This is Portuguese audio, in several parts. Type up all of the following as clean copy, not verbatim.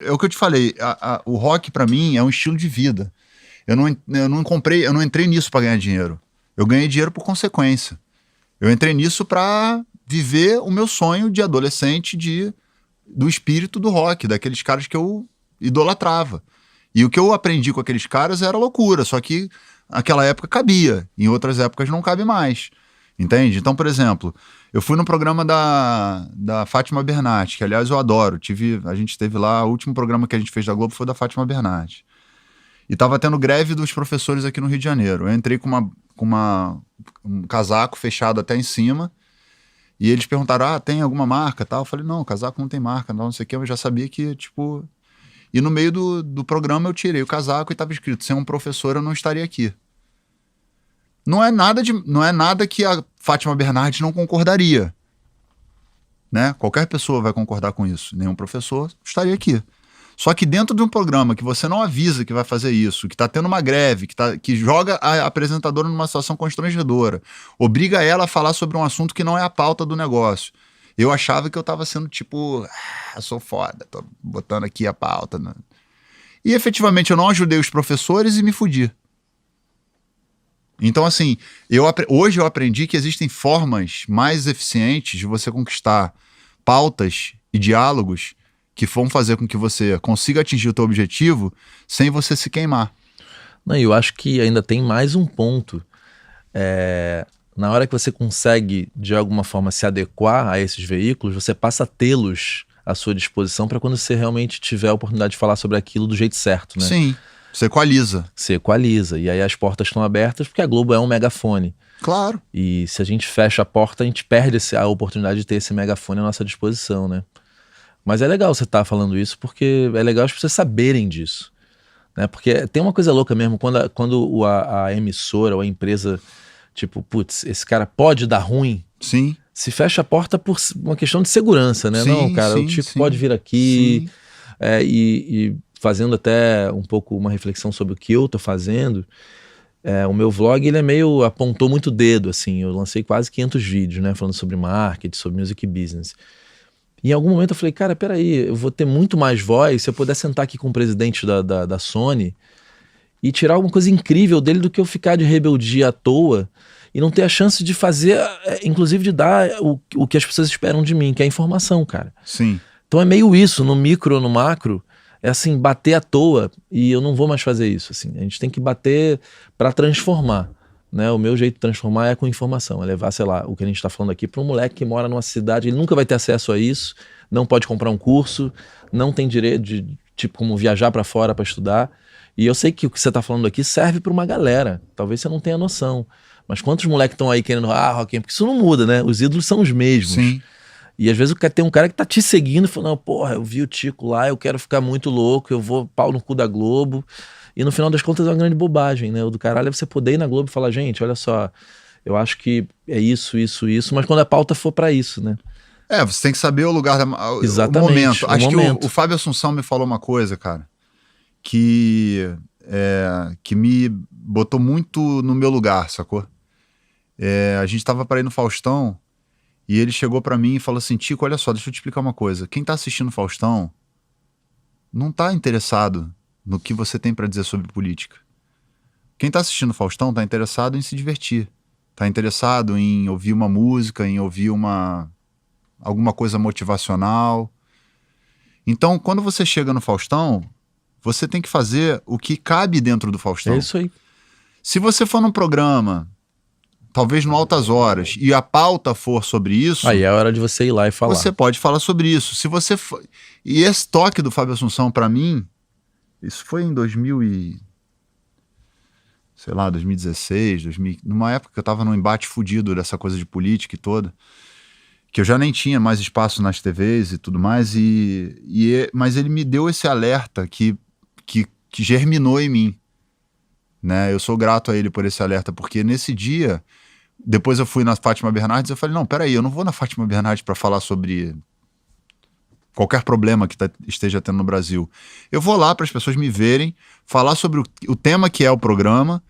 É o que eu te falei, o rock pra mim é um estilo de vida. Eu não entrei nisso pra ganhar dinheiro. Eu ganhei dinheiro por consequência. Eu entrei nisso pra viver o meu sonho de adolescente do espírito do rock, daqueles caras que eu idolatrava. E o que eu aprendi com aqueles caras era loucura, só que naquela época cabia, em outras épocas não cabe mais. Entende? Então, por exemplo, eu fui no programa da Fátima Bernardes, que aliás eu adoro. A gente esteve lá, o último programa que a gente fez da Globo foi da Fátima Bernardes. E tava tendo greve dos professores aqui no Rio de Janeiro. Eu entrei com um casaco fechado até em cima, e eles perguntaram, tem alguma marca tal? Eu falei, não, casaco não tem marca, não sei o que, eu já sabia que, tipo... E no meio do programa eu tirei o casaco e tava escrito, sem um professor eu não estaria aqui. Não é nada que a Fátima Bernardes não concordaria, né? Qualquer pessoa vai concordar com isso. Nenhum professor estaria aqui. Só que dentro de um programa que você não avisa que vai fazer isso, que tá tendo uma greve, que joga a apresentadora numa situação constrangedora, obriga ela a falar sobre um assunto que não é a pauta do negócio. Eu achava que eu tava sendo tipo, eu sou foda, tô botando aqui a pauta, né? E efetivamente eu não ajudei os professores e me fudi. Então, assim, hoje eu aprendi que existem formas mais eficientes de você conquistar pautas e diálogos que vão fazer com que você consiga atingir o teu objetivo sem você se queimar. Não, eu acho que ainda tem mais um ponto. Na hora que você consegue, de alguma forma, se adequar a esses veículos, você passa a tê-los à sua disposição para quando você realmente tiver a oportunidade de falar sobre aquilo do jeito certo, né? Sim. Você equaliza. Você equaliza. E aí as portas estão abertas porque a Globo é um megafone. Claro. E se a gente fecha a porta, a gente perde a oportunidade de ter esse megafone à nossa disposição, né? Mas é legal você estar falando isso porque é legal as pessoas saberem disso, né? Porque tem uma coisa louca mesmo, quando a emissora ou a empresa, tipo, putz, esse cara pode dar ruim. Sim. Se fecha a porta por uma questão de segurança, né? Sim, não, cara, sim, o Tico sim, pode vir aqui. sim. E fazendo até um pouco uma reflexão sobre o que eu tô fazendo, o meu vlog, ele apontou muito o dedo, assim, eu lancei quase 500 vídeos, né, falando sobre marketing, sobre music business. E em algum momento eu falei, cara, peraí, eu vou ter muito mais voz se eu puder sentar aqui com o presidente da Sony e tirar alguma coisa incrível dele do que eu ficar de rebeldia à toa e não ter a chance de fazer, inclusive de dar o que as pessoas esperam de mim, que é a informação, cara. Sim. Então é meio isso, no micro ou no macro, é assim, bater à toa, e eu não vou mais fazer isso, assim. A gente tem que bater para transformar, né? O meu jeito de transformar é com informação, é levar, sei lá, o que a gente tá falando aqui para um moleque que mora numa cidade, ele nunca vai ter acesso a isso, não pode comprar um curso, não tem direito de, tipo, como viajar para fora para estudar. E eu sei que o que você tá falando aqui serve para uma galera, talvez você não tenha noção. Mas quantos moleques estão aí querendo, Rock, porque isso não muda, né? Os ídolos são os mesmos. Sim. E às vezes tem um cara que tá te seguindo e falando, porra, eu vi o Tico lá, eu quero ficar muito louco, eu vou pau no cu da Globo. E no final das contas é uma grande bobagem, né? O do caralho é você poder ir na Globo e falar, gente, olha só, eu acho que é isso, mas quando a pauta for pra isso, né? Você tem que saber o lugar, Exatamente, o momento. Acho momento. que o Fábio Assunção me falou uma coisa, cara, que me botou muito no meu lugar, sacou? A gente tava para ir no Faustão, e ele chegou pra mim e falou assim, Tico, olha só, deixa eu te explicar uma coisa. Quem tá assistindo o Faustão não tá interessado no que você tem pra dizer sobre política. Quem tá assistindo o Faustão tá interessado em se divertir. Tá interessado em ouvir uma música, em ouvir alguma coisa motivacional. Então, quando você chega no Faustão, você tem que fazer o que cabe dentro do Faustão. É isso aí. Se você for num programa, talvez no Altas Horas, e a pauta for sobre isso... Aí é hora de você ir lá e falar. Você pode falar sobre isso. Se você for... E esse toque do Fábio Assunção, pra mim, isso foi em 2016, numa época que eu tava num embate fudido dessa coisa de política e toda, que eu já nem tinha mais espaço nas TVs e tudo mais, mas ele me deu esse alerta que germinou em mim, né? Eu sou grato a ele por esse alerta, porque nesse dia... Depois eu fui na Fátima Bernardes e eu falei, não, peraí, eu não vou na Fátima Bernardes para falar sobre qualquer problema que esteja tendo no Brasil. Eu vou lá para as pessoas me verem, falar sobre o tema que é o programa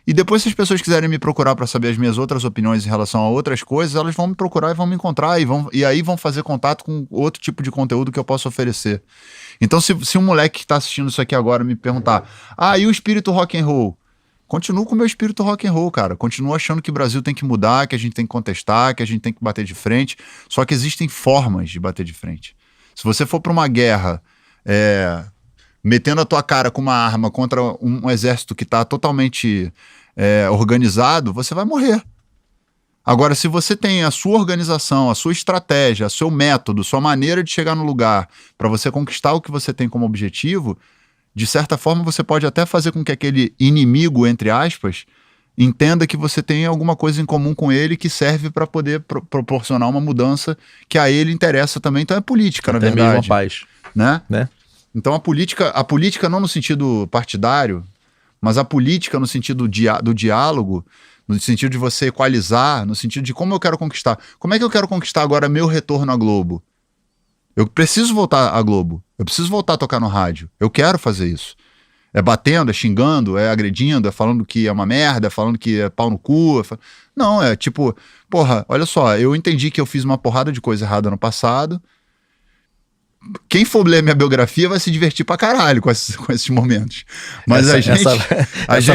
E depois, se as pessoas quiserem me procurar para saber as minhas outras opiniões em relação a outras coisas, elas vão me procurar e vão me encontrar, e aí vão fazer contato com outro tipo de conteúdo que eu posso oferecer. Então, se um moleque que está assistindo isso aqui agora me perguntar, e o espírito rock and roll? Continuo com o meu espírito rock and roll, cara. Continuo achando que o Brasil tem que mudar, que a gente tem que contestar, que a gente tem que bater de frente. Só que existem formas de bater de frente. Se você for para uma guerra, metendo a tua cara com uma arma contra um exército que está totalmente organizado, você vai morrer. Agora, se você tem a sua organização, a sua estratégia, o seu método, sua maneira de chegar no lugar para você conquistar o que você tem como objetivo, de certa forma você pode até fazer com que aquele inimigo, entre aspas, entenda que você tem alguma coisa em comum com ele que serve para poder proporcionar uma mudança que a ele interessa também. Então é política, na verdade. Mesmo a paz. Né? Então a política não no sentido partidário, mas a política no sentido do diálogo, no sentido de você equalizar, no sentido de como eu quero conquistar. Como é que eu quero conquistar agora meu retorno à Globo? Eu preciso voltar à Globo. Eu preciso voltar a tocar no rádio. Eu quero fazer isso. É batendo, é xingando, é agredindo, é falando que é uma merda, é falando que é pau no cu. Não, é tipo, porra, olha só, eu entendi que eu fiz uma porrada de coisa errada no passado. Quem for ler minha biografia vai se divertir pra caralho com esses momentos. Mas a gente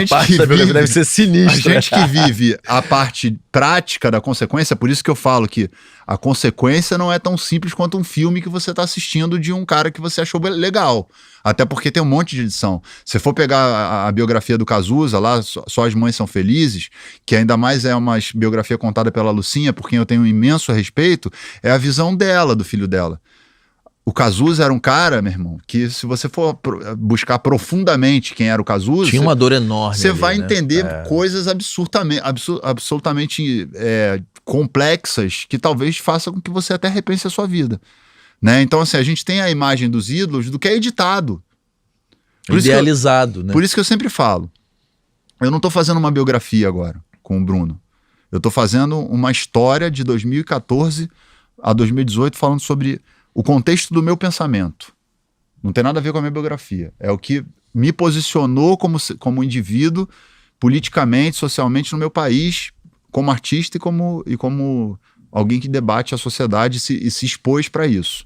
parte da biografia deve ser sinistra. A gente que vive a parte prática da consequência, por isso que eu falo que a consequência não é tão simples quanto um filme que você tá assistindo de um cara que você achou legal. Até porque tem um monte de edição. Se for pegar a biografia do Cazuza lá, Só as Mães São Felizes, que ainda mais é uma biografia contada pela Lucinha, por quem eu tenho um imenso respeito, é a visão dela, do filho dela. O Cazuza era um cara, meu irmão, que se você for buscar profundamente quem era o Cazuza... Tinha uma dor enorme. Você vai entender coisas absolutamente complexas que talvez façam com que você até repense a sua vida. Né? Então, assim, a gente tem a imagem dos ídolos do que é editado. Idealizado, né? Por isso que eu sempre falo. Eu não estou fazendo uma biografia agora com o Bruno. Eu estou fazendo uma história de 2014 a 2018 falando sobre o contexto do meu pensamento. Não tem nada a ver com a minha biografia. É o que me posicionou como indivíduo, politicamente, socialmente no meu país, como artista e como alguém que debate a sociedade e se expôs para isso.